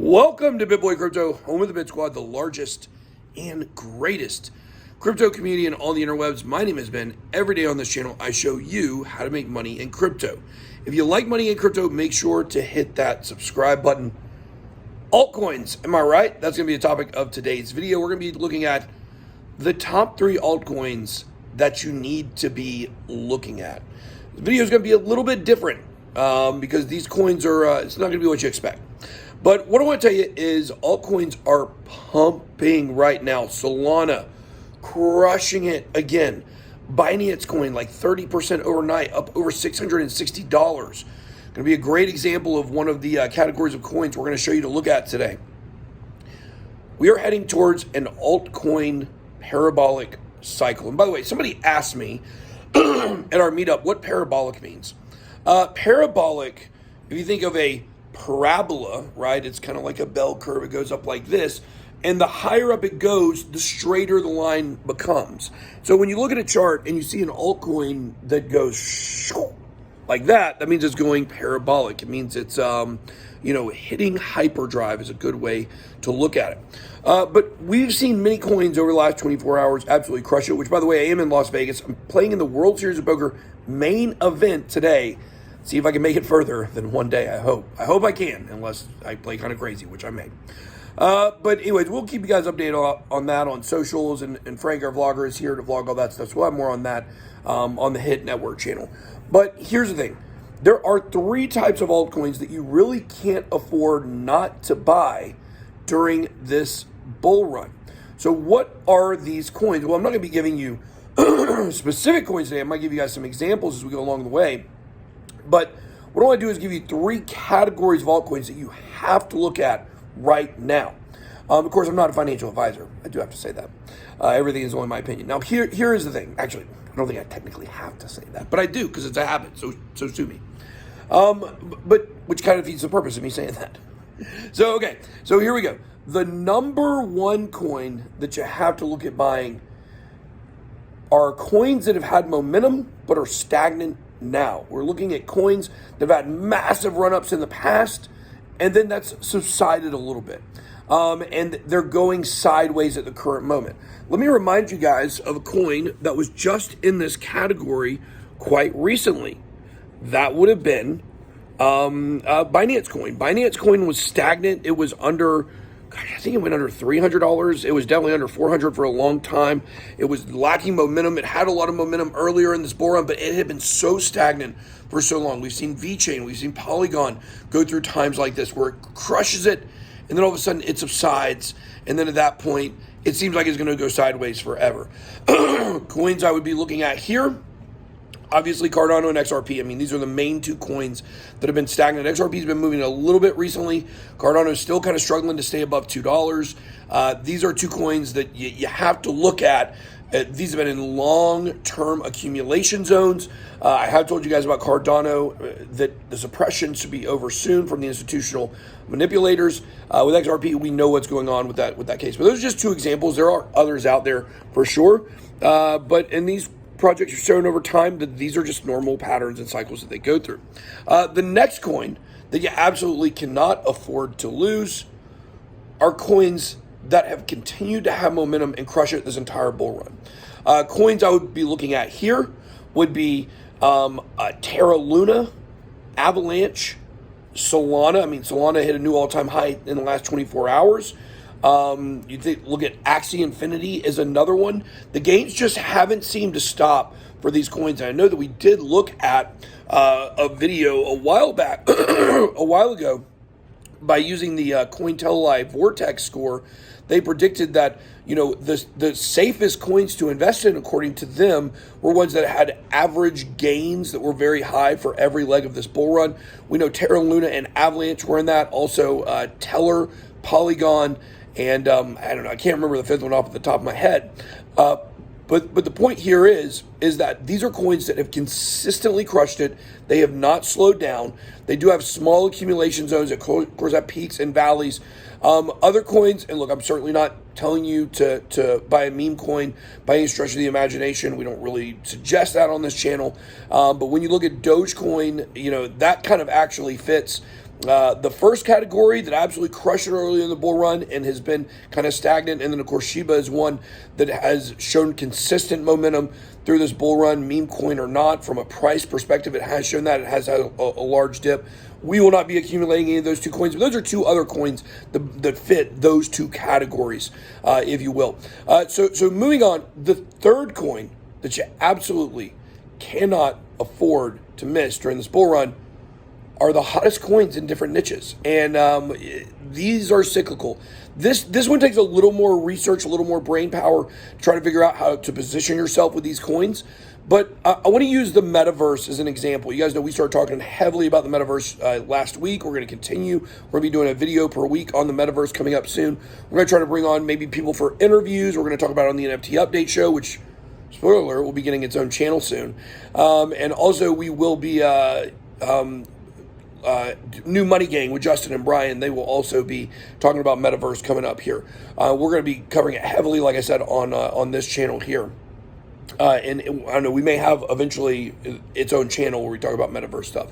Welcome to BitBoy Crypto, home of the BitSquad, the largest and greatest crypto community on all the interwebs. My name is Ben. Every day on this channel, I show you how to make money in crypto. If you like money in crypto, make sure to hit that subscribe button. Altcoins, am I right? That's going to be the topic of today's video. We're going to be looking at the top 3 altcoins that you need to be looking at. The video is going to be a little bit different because these coins are, it's not going to be what you expect. But what I want to tell you is altcoins are pumping right now. Solana, crushing it again. Binance Coin, like 30% overnight, up over $660. Going to be a great example of one of the categories of coins we're going to show you to look at today. We are heading towards an altcoin parabolic cycle. And by the way, somebody asked me at our meetup what parabolic means. Parabolic, if you think of a parabola, right? It's kind of like a bell curve. It goes up like this. And the higher up it goes, the straighter the line becomes. So when you look at a chart and you see an altcoin that goes like that, that means it's going parabolic. It means it's, hitting hyperdrive is a good way to look at it. But we've seen many coins over the last 24 hours absolutely crush it, which, by the way, I am in Las Vegas. I'm playing in the World Series of Poker main event today. See if I can make it further than one day, I hope. I hope I can, unless I play kind of crazy, which I may. But anyways, we'll keep you guys updated on that on socials, and Frank, our vlogger, is here to vlog all that stuff. So we'll have more on that on the Hit Network channel. But here's the thing. There are 3 types of altcoins that you really can't afford not to buy during this bull run. So what are these coins? Well, I'm not going to be giving you specific coins today. I might give you guys some examples as we go along the way. But what I want to do is give you 3 categories of altcoins that you have to look at right now. Of course, I'm not a financial advisor. I do have to say that. Everything is only my opinion. Now, here is the thing. Actually, I don't think I technically have to say that, but I do because it's a habit. So sue me. But which kind of defeats the purpose of me saying that. So okay. So here we go. The number 1 coin that you have to look at buying are coins that have had momentum but are stagnant now. We're looking at coins that have had massive run-ups in the past, and then that's subsided a little bit. And they're going sideways at the current moment. Let me remind you guys of a coin that was just in this category quite recently. That would have been Binance Coin. Binance Coin was stagnant. It was under, I think it went under $300. It was definitely under $400 for a long time. It was lacking momentum. It had a lot of momentum earlier in this bull run, but it had been so stagnant for so long. We've seen VeChain, we've seen Polygon go through times like this where it crushes it, and then all of a sudden it subsides, and then at that point, it seems like it's going to go sideways forever. Coins I would be looking at here, obviously Cardano and XRP. I mean, these are the main 2 coins that have been stagnant. XRP's been moving a little bit recently. Cardano is still kind of struggling to stay above $2. These are 2 coins that you have to look at. These have been in long-term accumulation zones. I have told you guys about Cardano, that the suppression should be over soon from the institutional manipulators. With XRP, we know what's going on with that case. But those are just 2 examples. There are others out there for sure. But in these projects are shown over time that these are just normal patterns and cycles that they go through. The next coin that you absolutely cannot afford to lose are coins that have continued to have momentum and crush it this entire bull run. Coins I would be looking at here would be Terra Luna, Avalanche, Solana. I mean, Solana hit a new all-time high in the last 24 hours. Look at Axie Infinity is another one. The gains just haven't seemed to stop for these coins. And I know that we did look at a video a while back, a while ago, by using the Cointelegraph Vortex score. They predicted that the safest coins to invest in, according to them, were ones that had average gains that were very high for every leg of this bull run. We know Terra Luna and Avalanche were in that. Also, Teller, Polygon, and I don't know. I can't remember the 5th one off the top of my head. But the point here is that these are coins that have consistently crushed it. They have not slowed down. They do have small accumulation zones, of course, have peaks and valleys. Other coins, and look, I'm certainly not telling you to buy a meme coin by any stretch of the imagination. We don't really suggest that on this channel. But when you look at Dogecoin, that kind of actually fits The first category that absolutely crushed it early in the bull run and has been kind of stagnant, and then of course Shiba is one that has shown consistent momentum through this bull run, meme coin or not. From a price perspective, it has shown that. It has had a large dip. We will not be accumulating any of those 2 coins, but those are 2 other coins that fit those 2 categories, if you will. So moving on, the third coin that you absolutely cannot afford to miss during this bull run are the hottest coins in different niches. And these are cyclical. This one takes a little more research, a little more brain power to try to figure out how to position yourself with these coins. But I want to use the Metaverse as an example. You guys know we started talking heavily about the Metaverse last week. We're going to continue. We're going to be doing a video per week on the Metaverse coming up soon. We're going to try to bring on maybe people for interviews. We're going to talk about it on the NFT Update Show, which, spoiler alert, will be getting its own channel soon. And also we will be... New Money Gang with Justin and Brian. They will also be talking about Metaverse coming up here. We're going to be covering it heavily, like I said, on this channel here. And I don't know, we may have eventually its own channel where we talk about Metaverse stuff.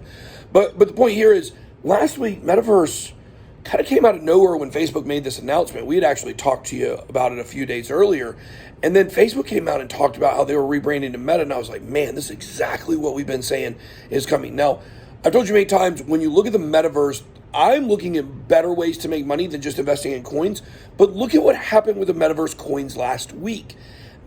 But the point here is, last week, Metaverse kind of came out of nowhere when Facebook made this announcement. We had actually talked to you about it a few days earlier. And then Facebook came out and talked about how they were rebranding to Meta. And I was like, man, this is exactly what we've been saying is coming. Now, I've told you many times, when you look at the Metaverse, I'm looking at better ways to make money than just investing in coins. But look at what happened with the Metaverse coins last week.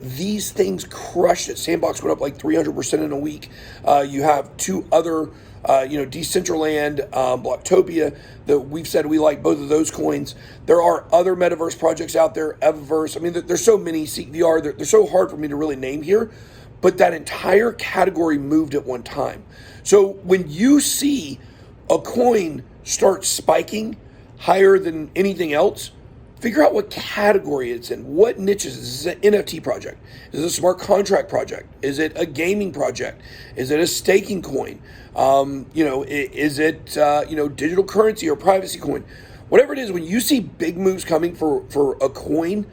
These things crushed it. Sandbox went up like 300% in a week. You have 2 other, Decentraland, Blocktopia, that we've said we like both of those coins. There are other Metaverse projects out there, Eververse. I mean, there's so many, SeekVR. They're so hard for me to really name here. But that entire category moved at one time. So when you see a coin start spiking higher than anything else, figure out what category it's in. What niches? Is it an NFT project? Is it a smart contract project? Is it a gaming project? Is it a staking coin? Is it digital currency or privacy coin? Whatever it is, when you see big moves coming for a coin,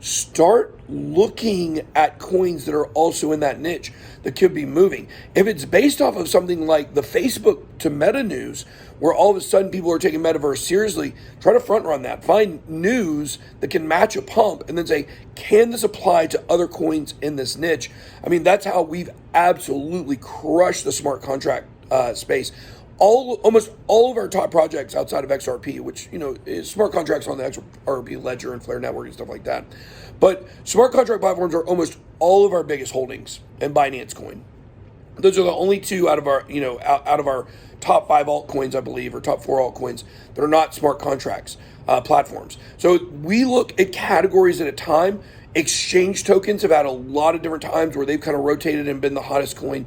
start looking at coins that are also in that niche that could be moving. If it's based off of something like the Facebook to Meta news, where all of a sudden people are taking Metaverse seriously, try to front run that. Find news that can match a pump and then say, can this apply to other coins in this niche? I mean, that's how we've absolutely crushed the smart contract space. Almost all of our top projects outside of XRP, which, is smart contracts on the XRP ledger and Flare network and stuff like that. But smart contract platforms are almost all of our biggest holdings, and Binance Coin. Those are the only 2 out of our, out of our top 5 altcoins, I believe, or top 4 altcoins that are not smart contracts platforms. So we look at categories at a time. Exchange tokens have had a lot of different times where they've kind of rotated and been the hottest coin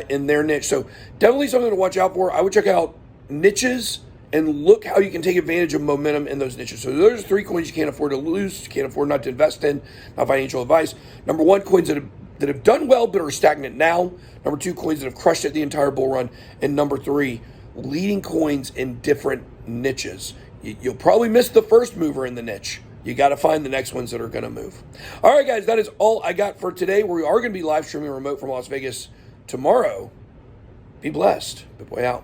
in their niche. So definitely something to watch out for. I would check out niches and look how you can take advantage of momentum in those niches. So those are 3 coins you can't afford to lose, you can't afford not to invest in, not financial advice. Number 1, coins that have done well but are stagnant now. Number 2, coins that have crushed it the entire bull run. And number 3, leading coins in different niches. You'll probably miss the first mover in the niche. You got to find the next ones that are going to move. All right, guys, that is all I got for today. We are going to be live streaming remote from Las Vegas tomorrow. Be blessed. BitBoy out.